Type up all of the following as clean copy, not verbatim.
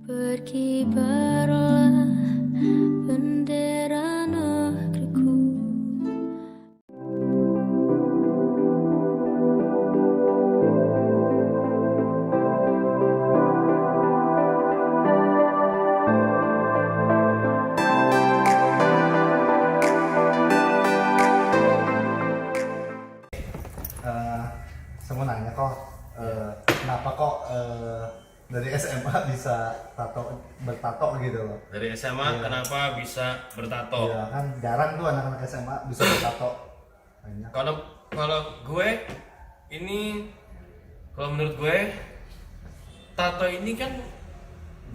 Berkibarlah bendera negeriku. Saya mau nanya kok, kenapa kok dari SMA bisa bertato gitu loh? Dari SMA kenapa bisa bertato? Iya kan jarang tuh anak-anak SMA bisa bertato. Banyak. Kalau gue ini, kalau menurut gue tato ini kan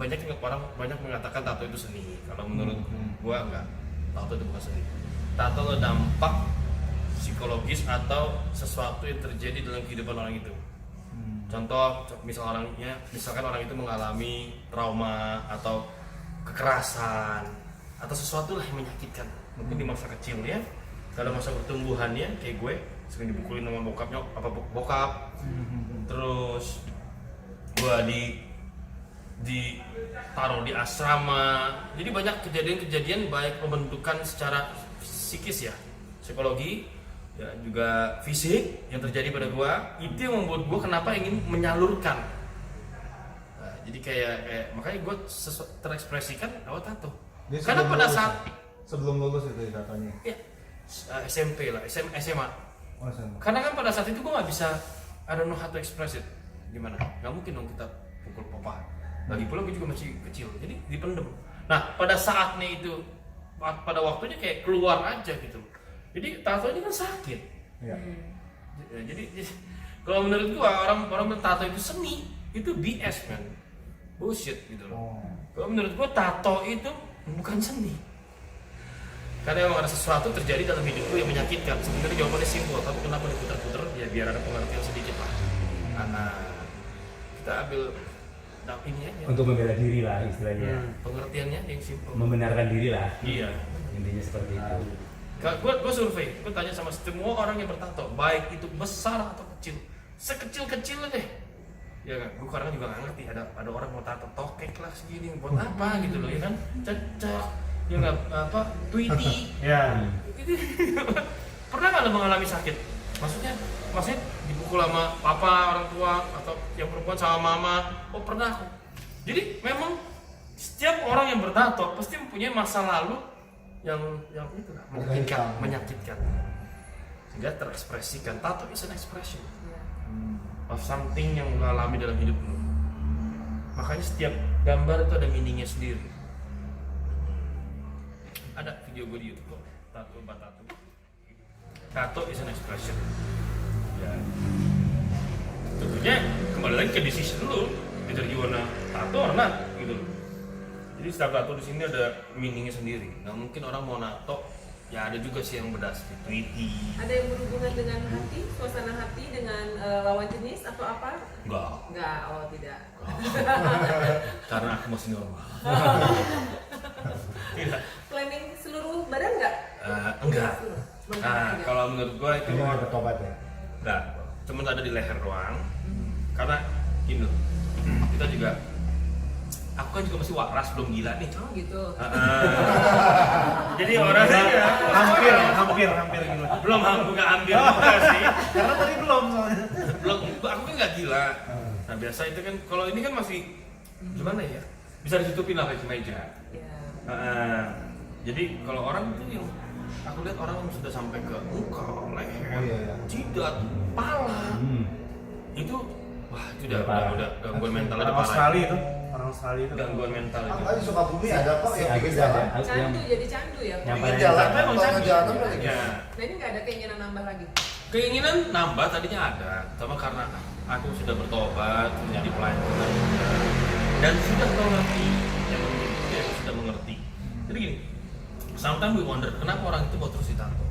banyak mengatakan tato itu seni. Kalau menurut gue enggak, tato itu bukan seni. Tato itu dampak psikologis atau sesuatu yang terjadi dalam kehidupan orang itu. Contoh, misalkan orang itu mengalami trauma atau kekerasan atau sesuatu lah yang menyakitkan, mungkin di masa kecilnya, dalam masa pertumbuhannya, kayak gue sering dipukulin sama bokap, terus gue ditaruh di asrama. Jadi banyak kejadian-kejadian baik pembentukan secara psikis ya, psikologi, ya juga fisik yang terjadi pada gua. Itu yang membuat gua kenapa ingin menyalurkan. Nah, jadi kayak makanya gua terekspresikan lewat tato. Karena pada saat sebelum lulus itu tatonya. Ya, SMP lah, SMA. Oh, SMA. Karena kan pada saat itu gua nggak bisa, I don't know how to express it. Gimana? Nggak mungkin dong kita pukul papa. Lagi pula gua juga masih kecil, jadi dipendem. Nah, pada saatnya itu, pada waktunya kayak keluar aja gitu. Jadi tato ini kan sakit. Iya. Jadi kalau menurut gua orang tato itu seni, itu BS man, bullshit gitu loh. Kalau menurut gua tato itu bukan seni. Karena emang ada sesuatu terjadi dalam hidup lu yang menyakitkan. Sebenarnya jawabannya simpel, tapi kenapa diputar-putar? Ya biar ada pengertian sedikit lah. Karena kita ambil ini aja. Untuk membela diri lah istilahnya. Pengertiannya yang simpel. Membenarkan diri lah. Iya. Intinya seperti itu. Gue survei, gue tanya sama semua orang yang bertato, baik itu besar atau kecil, sekecil-kecilnya deh. Ya kan, gue kadang juga nggak ngerti, ada orang mau tato tokek lah segini, buat apa gitu loh, ya kan, cecak, ya nggak apa, tweety. Ya. Pernah nggak lo mengalami sakit? Maksudnya dipukul sama papa, orang tua, atau yang perempuan sama mama? Oh pernah aku. Jadi memang setiap orang yang bertato pasti mempunyai masa lalu yang itu lah, menyakitkan sehingga terekspresikan. Tato is an expression of something yang lo alami dalam hidup lo. Makanya setiap gambar itu ada meaningnya sendiri. Ada video gue di YouTube kok, tato is an expression ya. Tentunya kembali lagi ke decision lo, either you wanna tato or not gitu. Jadi setiap tato di sini ada meaningnya sendiri. Nggak mungkin orang mau nato, ya ada juga sih yang berdasar tweety. Ada yang berhubungan dengan hati, suasana hati dengan lawan jenis atau apa? Enggak, oh tidak. Karena aku masih normal. Tidak. Planning seluruh badan nggak? Enggak. Cuma Nah, aja. kalau menurut gua itu Ini ada tobat ya. enggak, cuma ada di leher doang. Karena gini loh, kita juga, aku kan juga masih waras, belum gila nih. Oh gitu. Jadi orangnya hampir gitu. belum bukan hampir juga sih. Karena tadi belum soalnya. Belum, aku kan nggak gila. Nah biasa itu kan, kalau ini kan masih gimana ya? Bisa ditutupin lah pakai meja. Ya. Jadi kalau orang itu yang aku lihat orang yang sudah sampai ke muka, leher, jidat, pala, itu wah itu udah gangguan mentalnya udah parah. Orang Australia itu. Gangguan mental itu. Apa di Sukabumi ada kok yang bikin Agak jalan. ada. Candu jadi candu ya. Yang Bikin paling jalan, Emang kalau candu. jalan lagi. Ya. Nah ini nggak ada keinginan nambah lagi. Keinginan nambah tadinya ada, sama karena aku sudah bertobat, menjadi pelayan dan sudah mengerti, sudah mengerti. Jadi gini, sometimes we wonder kenapa orang itu mau terus ditato.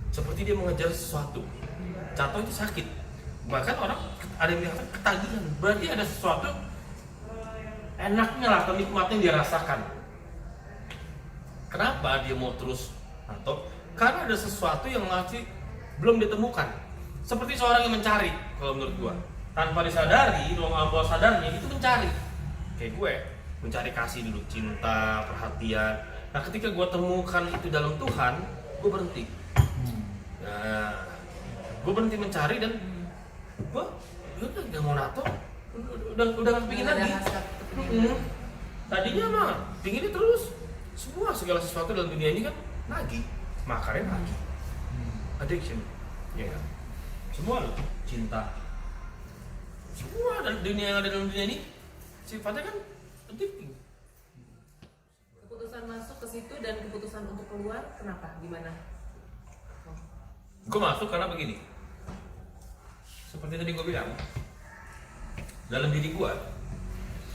Seperti dia mengejar sesuatu. Tato itu sakit. Bahkan orang ada yang bilang ketagihan. Berarti ada sesuatu enaknya lah, kenikmatnya yang dia rasakan. Kenapa dia mau terus tato? Karena ada sesuatu yang masih belum ditemukan. Seperti seorang yang mencari, kalau menurut gua, tanpa disadari, dalam awal sadarnya itu mencari. kayak gue mencari kasih dulu, cinta, perhatian. Nah ketika gue temukan itu dalam Tuhan, gue berhenti. Nah, gue berhenti mencari dan gue udah gak mau nato, udah gak kepingin Nggak ada lagi. hasrat kepingin. Tadinya mah pinginnya terus, semua segala sesuatu dalam dunia ini kan nagih, makannya nagih, addiction, ya kan? Semua loh, cinta, semua dalam dunia yang ada dalam dunia ini sifatnya kan addicting. Keputusan masuk ke situ dan keputusan untuk keluar, kenapa? Gimana? Gue masuk karena begini, seperti tadi gue bilang, dalam diri gue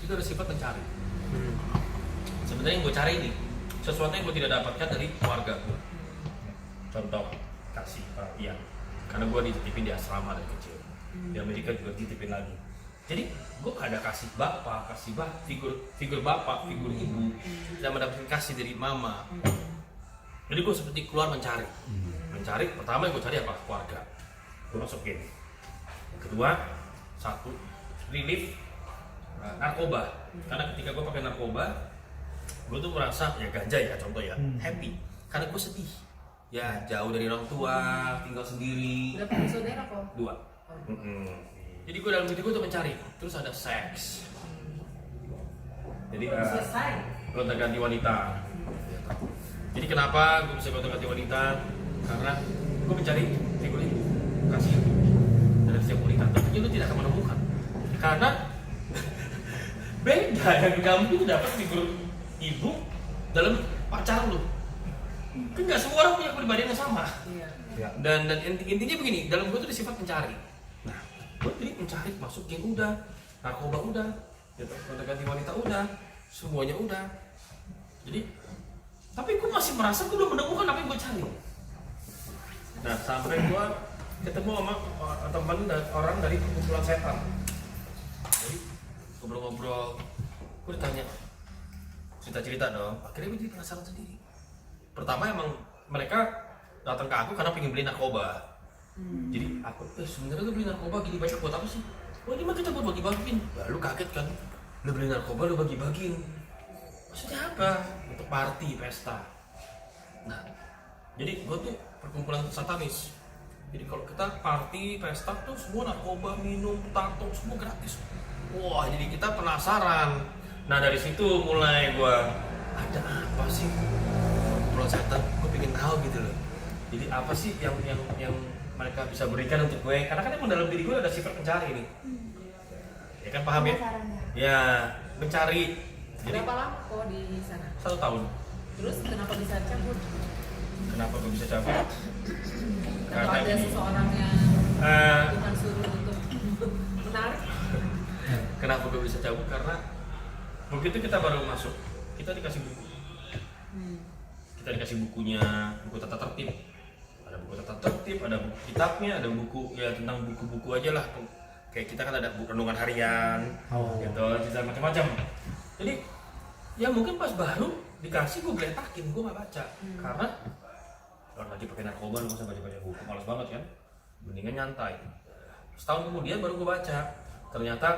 itu ada sifat mencari. Sebenarnya yang gue cari ini sesuatu yang gue tidak dapatkan dari keluarga gue. Contoh, kasih perhatian, karena gue dititipin di asrama dari kecil. Di Amerika juga dititipin lagi. Jadi gue gak ada kasih bapak, figur bapak, figur ibu, tidak mendapatkan kasih dari mama. Jadi gue seperti keluar mencari. Mencari, pertama yang gue cari apa? Keluarga. Gue masukin. Yang kedua, satu, relief, narkoba. Karena ketika gue pakai narkoba, gue tuh merasa, ya ganja ya contoh ya, happy. Karena gue sedih. Ya jauh dari orang tua, tinggal sendiri. Udah punya saudara kok? 2. Jadi gue dalam diri gue tuh mencari. Terus ada seks. Jadi Belum selesai. gonta-ganti wanita. Jadi kenapa gue bisa gonta-ganti wanita? Karena gue mencari figur ibu, kasih dari setiap wanita. Tentunya lu tidak akan menemukan. Karena beda yang kamu itu dapat figur ibu dalam pacar lu. Kan nggak semua orang punya kepribadian yang sama. Iya. Ya. Dan intinya begini, dalam gue tuh ada sifat mencari. Nah, gue jadi mencari, masukin udah, narkoba udah, ganti wanita udah, semuanya udah. Jadi, tapi gue masih merasa gue belum menemukan apa yang gue cari. Nah, sampai gue ketemu sama teman dan orang dari perkumpulan setan. Jadi ngobrol-ngobrol, gue ditanya, cerita-cerita dong. Akhirnya gue jadi penasaran sendiri. Pertama emang mereka datang ke aku karena pengen beli narkoba. Jadi aku sebenarnya lu beli narkoba gini banyak buat apa sih? Oh ini mah kita buat bagi-bagiin. Lu kaget kan? Lu beli narkoba lu bagi-bagiin. Maksudnya apa? Untuk party, pesta. Nah, jadi gue tuh perkumpulan satanis. Jadi kalau kita party, pesta tuh semua narkoba, minum, tato, semua gratis. Wah, jadi kita penasaran. Nah dari situ mulai gue ada apa sih? Perkumpulan setan, gue pengen tahu gitu loh. Jadi apa sih yang mereka bisa berikan untuk gue? Karena kan emang dalam diri gue ada sifat mencari nih. Ya kan paham ya? Ya mencari. Jadi Berapa lama kok di sana? 1 tahun. Terus kenapa bisa cabut? Kenapa gue bisa cabut? Atau ada gini. seseorang yang Eh, Tuhan suruh untuk menarik? Kenapa gue bisa cabut? Karena begitu kita baru masuk, kita dikasih buku. Kita dikasih bukunya, buku tata tertib. Ada buku tata tertib, ada buku kitabnya, ada buku ya tentang buku-buku aja lah. Kayak kita kan ada buku renungan harian, gitu, cerita macam-macam. Jadi ya mungkin pas baru dikasih gue geletakin, gue nggak baca karena kalau lagi pakai narkoba lu masa baca-baca buku, malas banget kan. Mendingan nyantai. Setahun kemudian baru gue baca, ternyata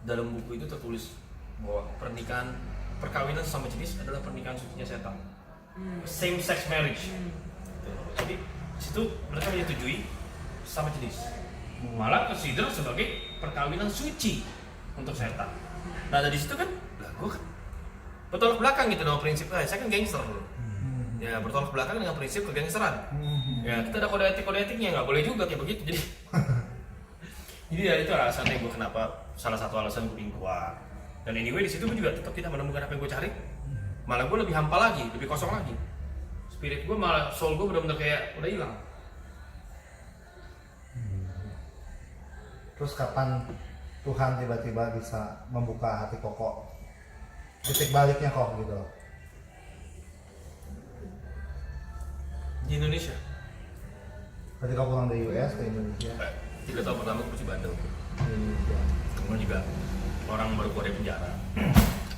dalam buku itu tertulis bahwa pernikahan, perkawinan sesama jenis adalah pernikahan sucinya setan. Same sex marriage. Gitu. Jadi situ mereka menyetujui sesama jenis. Malah consider sebagai perkawinan suci untuk setan. Nah dari situ kan, lah gue kan bertolak belakang gitu dengan prinsip saya kan gangster loh. Ya bertolak belakang dengan prinsip kegangsteran. Ya kita ada kode etiknya, nggak boleh juga kayak begitu. Jadi ya itu alasannya gue kenapa, salah satu alasan gue ingin keluar. Dan anyway di situ gue juga tetap tidak menemukan apa yang gue cari. Malah gue lebih hampa lagi, lebih kosong lagi. Spirit gue malah, soul gue benar-benar kayak udah hilang. Terus kapan Tuhan tiba-tiba bisa membuka hati Koko? Titik baliknya kok gitu. Di Indonesia. Ketika pulang dari US ke Indonesia. 3 tahun pertama gue di Bandung. Di Indonesia. Kemudian juga orang baru keluar dari penjara.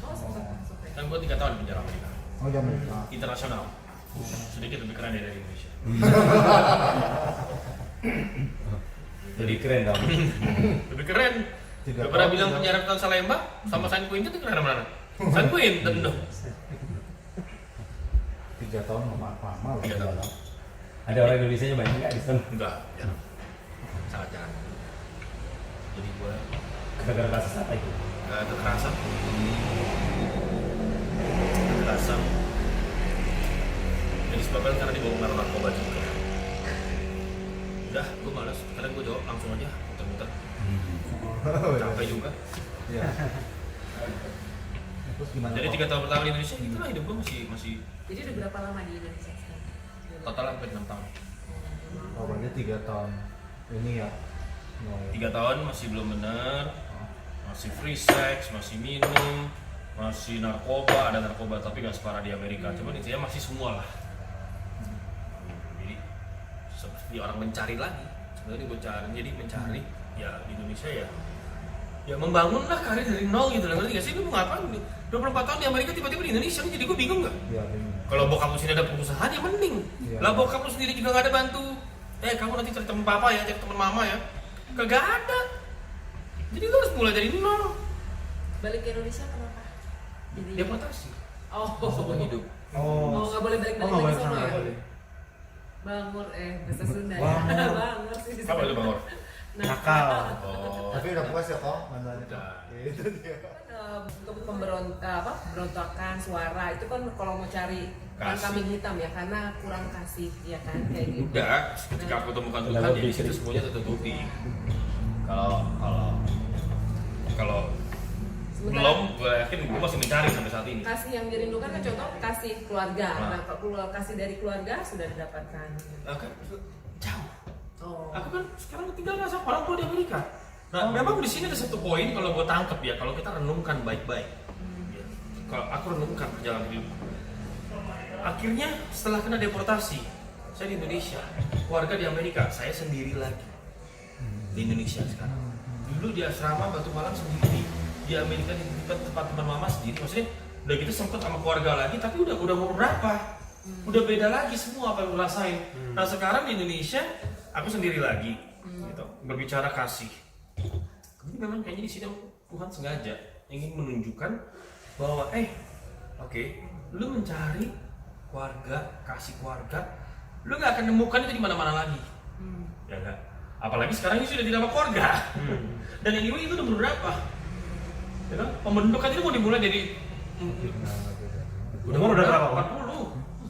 Oh, sempat masuk ya. Kan gue 3 tahun di penjara Amerika. Oh jam mereka. Internasional. Sedikit lebih keren dari Indonesia. Jadi keren dong. Lebih keren. 3 Daripada tahun bilang udah. penjara Tan Salemba sama San Quentin itu kemana-mana. San Quentin dong. 3 tahun lama lah. 3 tahun. Ada orang Indonesia nya banyak nggak di sana? Enggak, jarang. Sangat jarang. Jadi gue Gara-gara kasus apa itu? kekerasan. Kekerasan. Jadi disebabkan karena dibawa pengaruh narkoba juga. Udah, gue malas. Sekarang gue jawab langsung aja, muter-muter. Capek juga. Iya. Terus gimana? Jadi Kok? 3 tahun pertama di Indonesia, itulah hidup gue masih Jadi udah berapa lama di Indonesia sekarang? total sampai 6 tahun. Oh, berarti 3 tahun ini ya. No, ya. 3 tahun masih belum benar, masih free sex, masih minum, masih narkoba, ada narkoba tapi nggak separah di Amerika. Cuman intinya masih semua lah. Jadi seperti orang mencari lagi. Sebenarnya gue cari, jadi mencari ya di Indonesia ya membangun lah karir dari nol gitu. Ngerti nggak sih lu mau ngapain? 24 tahun di Amerika tiba-tiba di Indonesia, jadi gue bingung nggak? Iya, bingung. Kalau bokap lu sini ada perusahaan ya mending. Iya. Lah bokap lu sendiri juga nggak ada bantu. Kamu nanti cari teman papa ya, cari teman mama ya. Kagak ada. Jadi lu harus mulai dari nol. Balik ke Indonesia kenapa? Jadi Deportasi. Oh, Seumur hidup. Oh, nggak boleh balik-balik nggak boleh ke sono sana, ya? nggak boleh. Bangur, bahasa Sunda ya? Bangur. Bangur sih. Apa itu Bang Or? Nakal. Oh. Tapi udah puas ya kok mandannya. Udah. Ya, itu dia. Pemberontakan suara itu kan kalau mau cari kan Kasih. kambing hitam ya karena kurang kasih ya kan kayak gitu. Udah, ketika aku temukan Tuhan ya di situ semuanya tertutupi. Kalau Sementara- belum, gue yakin gue masih mencari sampai saat ini. Kasih yang dirindukan kan contoh kasih keluarga. Nah. Nah, kalau kasih dari keluarga sudah didapatkan. Aku jauh. Oh. Aku kan sekarang tinggal sama orang tua di Amerika. Nah, memang di sini ada satu poin kalau gue tangkap ya, kalau kita renungkan baik-baik. Ya, kalau aku renungkan perjalanan hidup. Akhirnya setelah kena deportasi, saya di Indonesia, keluarga di Amerika, saya sendiri lagi di Indonesia sekarang. Dulu di asrama Batu Malang sendiri, di Amerika di tempat teman mama sendiri. Maksudnya udah gitu sempet sama keluarga lagi, tapi udah umur berapa? Udah beda lagi semua apa yang gue rasain. Nah sekarang di Indonesia, aku sendiri lagi, gitu, berbicara kasih. Jadi memang kayaknya di sini Tuhan sengaja ingin menunjukkan bahwa oke, lu mencari keluarga, kasih keluarga, lu nggak akan nemukan itu di mana-mana lagi, ya enggak? Apalagi sekarang ini sudah tidak sama keluarga, dan anyway itu nomor berapa? Ya kan? Pembentukan itu mau dimulai dari Umur udah berapa?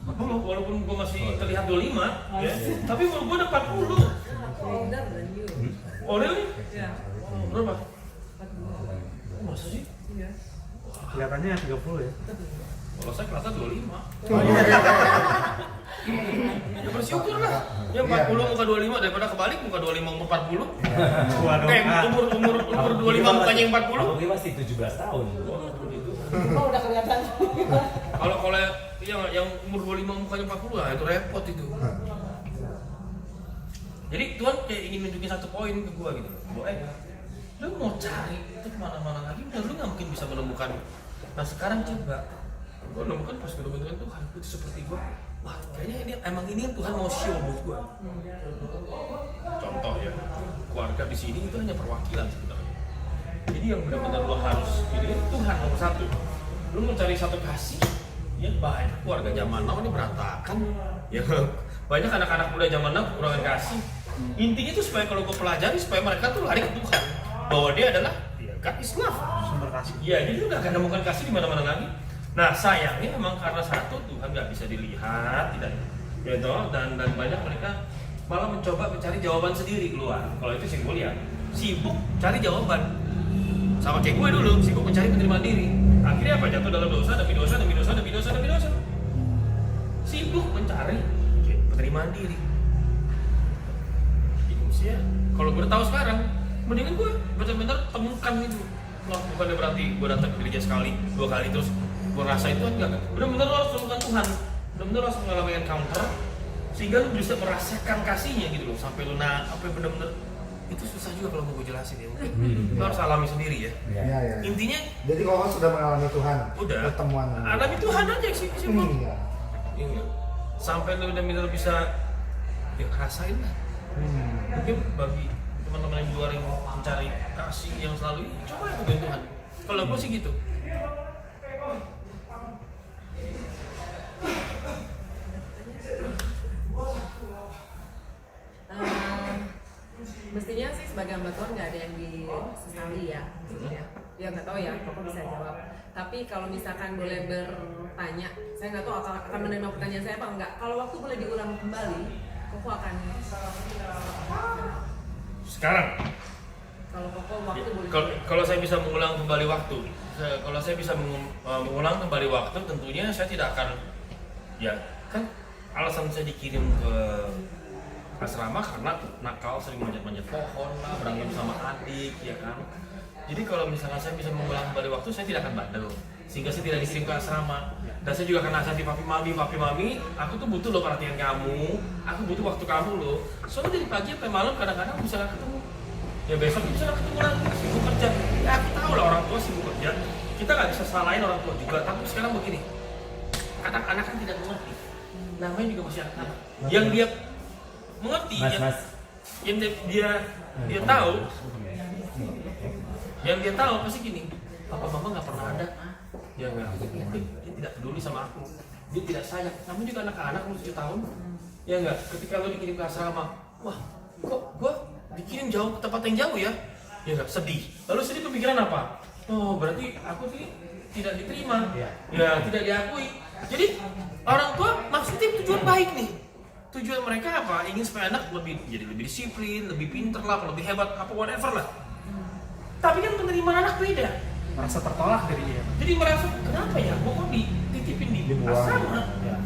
40, walaupun gua masih terlihat 25, ya, tapi umur gua udah 40. Older than you. Oh really? Ya. Berapa? 42. Oh, masa sih? Iya. Kelihatannya 30 ya. Kalau saya kelasnya 25. Ya bersyukur lah. Ya 40 muka 25 daripada kebalik muka 25 umur 40. Waduh. Umur 25 mukanya yang 40. Aku masih 17 tahun. Oh, udah kelihatan. Kalau yang umur 25 mukanya 40 lah itu repot itu. Jadi Tuhan kayak ingin nunjukin satu poin ke gua gitu. Bahwa lu mau cari itu kemana-mana lagi, udah lu nggak mungkin bisa menemukan. Nah sekarang coba, gua menemukan pas gue menemukan Tuhan itu seperti gua. Wah kayaknya ini yang Tuhan mau show buat gua. Contoh ya, keluarga di sini itu hanya perwakilan sebenarnya. Jadi yang benar-benar lo harus ini Tuhan nomor satu. Lu mau cari satu kasih, ya banyak keluarga zaman now ini berantakan. Ya banyak anak-anak muda zaman now kekurangan kasih. Intinya itu supaya kalau gue pelajari supaya mereka tuh lari ke Tuhan, bahwa dia adalah God is love, Sumber kasih. ya jadi lu gak akan nemukan kasih di mana-mana lagi. Nah sayangnya memang karena satu Tuhan nggak bisa dilihat, tidak gitu, dan banyak mereka malah mencoba mencari jawaban sendiri keluar. Kalau itu sih gue lihat sibuk cari jawaban, sama kayak gue dulu sibuk mencari penerimaan diri. Akhirnya apa? Jatuh dalam dosa demi dosa demi dosa demi dosa demi dosa. Sibuk mencari penerimaan diri. Ya, kalau gue tahu sekarang, mendingan gue benar-benar temukan itu. Wah, bukannya berarti gue datang ke gereja sekali, 2 kali terus gue rasa itu enggak. Benar-benar lo harus temukan Tuhan. Benar-benar harus mengalami encounter sehingga lo bisa merasakan kasihnya gitu loh. Sampai lo benar-benar itu susah juga kalau mau gue jelasin ya. Mungkin lo harus alami sendiri ya. Iya. Intinya Jadi kok sudah mengalami Tuhan. udah Pertemuan. alami Tuhan aja sih. Iya. Iya. Sampai lo benar-benar bisa ya rasain lah. Mungkin bagi teman-teman yang di luar yang mencari kasih yang selalu coba ikutin Tuhan. Kalau gue sih gitu. Mestinya sih sebagai hamba Tuhan nggak ada yang disesali ya, ya nggak tahu ya, Koko bisa jawab. Tapi kalau misalkan boleh bertanya, saya nggak tahu akan menerima pertanyaan saya apa enggak. Kalau waktu boleh diulang kembali, Koko akan Sekarang kalau Koko waktu boleh. kalau saya bisa mengulang kembali waktu, kalau saya bisa mengulang kembali waktu, tentunya saya tidak akan, ya kan alasan saya dikirim ke asrama karena nakal, sering manjat-manjat pohon lah, berantem sama adik, ya kan. Jadi kalau misalnya saya bisa mengulang kembali waktu, saya tidak akan bandel, sehingga saya tidak dikirim ke asrama. Dan saya juga akan nasihati papi mami, aku tuh butuh loh perhatian kamu, aku butuh waktu kamu loh. Soalnya dari pagi sampai malam kadang-kadang bisa nggak ketemu. Ya besok bisa nggak ketemu lagi, sibuk kerja. Ya aku tahu lah orang tua sibuk kerja. Kita nggak bisa salahin orang tua juga. Tapi sekarang begini, kadang anak kan tidak mengerti. Namanya juga masih anak-anak. Yang dia mengerti, yang dia tahu, yang dia tahu pasti gini, papa mama nggak pernah ada, dia tidak peduli sama aku, dia tidak sayang. Namun juga anak-anak umur 7 tahun, ya nggak. Ketika lo dikirim ke asrama, wah, kok gua dikirim jauh ke tempat yang jauh ya nggak, sedih. Lalu sedih pemikiran apa? Oh berarti aku sih tidak diterima, ya tidak diakui. Jadi orang tua maksudnya tujuan baik nih. Tujuan mereka apa? Ingin supaya anak jadi lebih disiplin, lebih pinter lah, lebih hebat, apa whatever lah. Tapi kan penerimaan anak beda. Merasa tertolak dari dia. Jadi merasa, kenapa ya? Kok dititipin di asrama? Ya.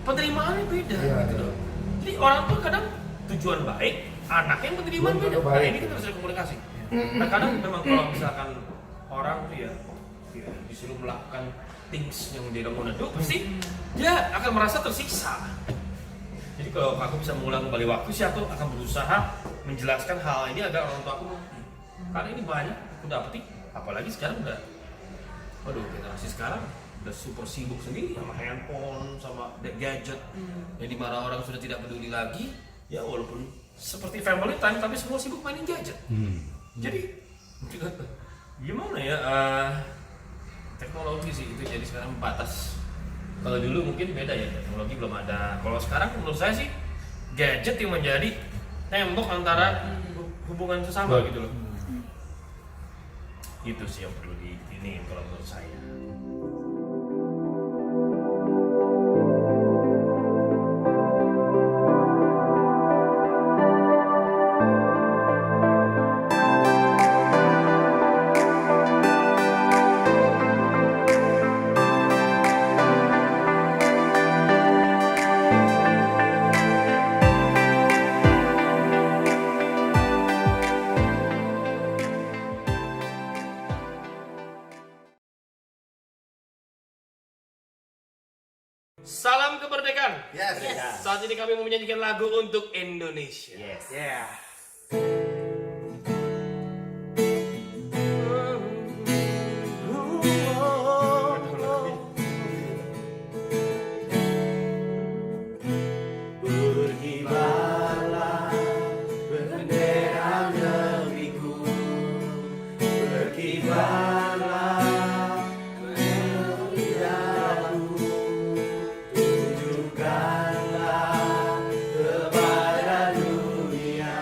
Penerimaannya beda Iya, gitu iya. loh. Jadi orang tua kadang tujuan baik, anaknya yang penerimaan Tujuan beda. Nah baik. ini kita harus ada komunikasi. Nah kadang memang kalau misalkan orang tuh ya disuruh melakukan things yang dia don't wanna do, pasti dia akan merasa tersiksa. Jadi kalau aku bisa mengulang kembali waktu sih, aku akan berusaha menjelaskan hal ini agar orang tua aku mengerti. Karena ini banyak aku dapetin, apalagi sekarang waduh generasi sekarang udah super sibuk sendiri sama handphone, sama gadget. Yang dimana orang sudah tidak peduli lagi, ya walaupun seperti family time, tapi semua sibuk mainin gadget. Jadi gimana ya, teknologi sih itu jadi sekarang batas. Kalau dulu mungkin beda ya, teknologi belum ada. Kalau sekarang menurut saya sih gadget yang menjadi tembok antara hubungan sesama gitu loh. Itu sih yang perlu diinin kalau menurut saya. Salam kemerdekaan. Yes. Saat ini kami mau menyanyikan lagu untuk Indonesia. Yeah. Berkibarlah bendera negeriku, berkibarlah beneraku, tunjukkanlah kepada dunia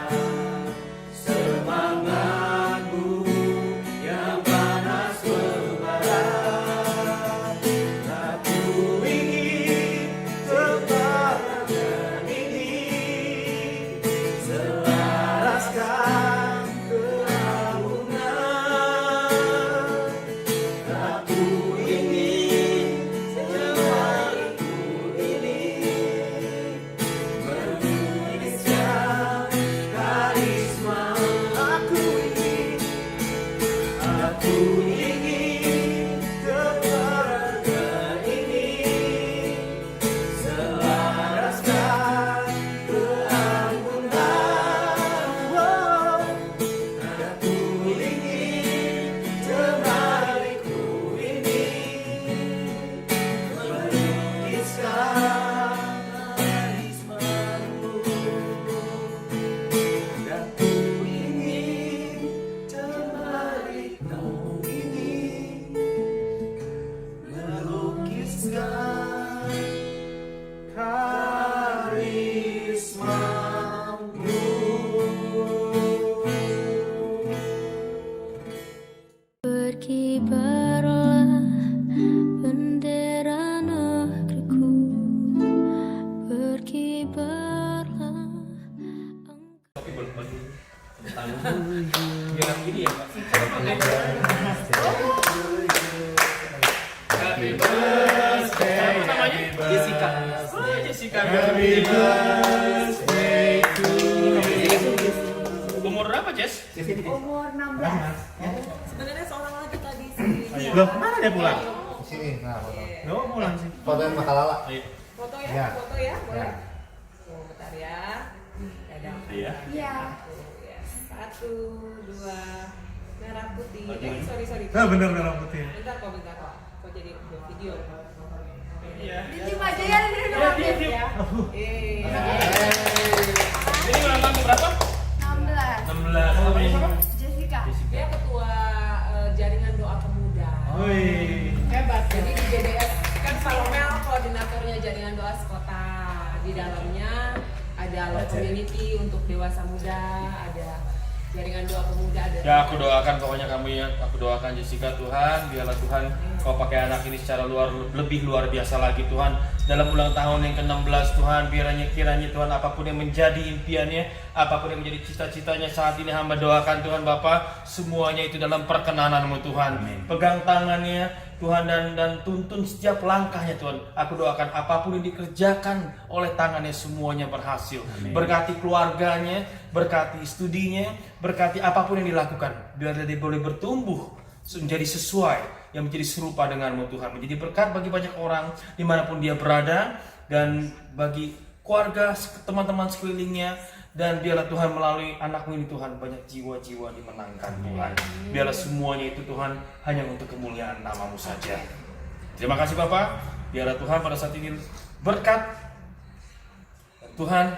berkibarlah bendera negeriku, berkibarlah. Tapi boleh bagi biar gini ya Pak. Happy birthday. Apa namanya? Jessica. Oh, Jessica. Happy birthday to you. Umur berapa, Jess? Umur 16. Sebenarnya seorang lagi tadi sih. Loh, mana dia pulang? Di sini, nah foto. Loh, pulang sih. Fotoin Makalala. Foto ya, Ya. foto ya, boleh. Ya. Tuh, bentar ya. Ada. Iya. Iya. Ya. 1, 2, merah putih. Sorry. Nah, bener putih. Bentar kok. Kok jadi video? Iya. Dicium aja ya, ini udah aktif ya. Ini ulang tahun berapa? 16. 16. Namanya siapa? Jessica. Dia ketua jaringan doa pemuda. Wih. Hebat. Jadi di JDS kan Salomel koordinatornya jaringan doa sekota. Di dalamnya ada love community untuk dewasa muda, ada jaringan doa pemuda, ada. Ya, aku doakan pokoknya kamu ya. Aku doakan Jessica, Tuhan, biarlah Tuhan kau pakai anak ini secara lebih luar biasa lagi Tuhan. Dalam ulang tahun yang ke-16 Tuhan, kiranya Tuhan apapun yang menjadi impiannya, apapun yang menjadi cita-citanya saat ini hamba doakan Tuhan Bapa, semuanya itu dalam perkenanan-Mu Tuhan. Pegang tangannya Tuhan dan tuntun setiap langkahnya Tuhan. Aku doakan apapun yang dikerjakan oleh tangannya semuanya berhasil. Berkati keluarganya, berkati studinya, berkati apapun yang dilakukan. Biar dia boleh bertumbuh menjadi sesuai, yang menjadi serupa denganmu Tuhan. Menjadi berkat bagi banyak orang dimanapun dia berada, dan bagi keluarga, teman-teman sekelilingnya. Dan biarlah Tuhan melalui anakmu ini Tuhan banyak jiwa-jiwa dimenangkan Tuhan. Biarlah semuanya itu Tuhan hanya untuk kemuliaan nama-Mu saja. Terima kasih Bapak. Biarlah Tuhan pada saat ini berkat Tuhan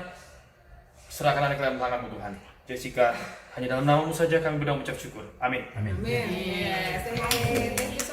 serahkan anak dalam tangan-Mu Tuhan. Jessica, hanya dalam nama-Mu saja kami berdoa mengucap syukur. Amin. Amin. Yes. Thank you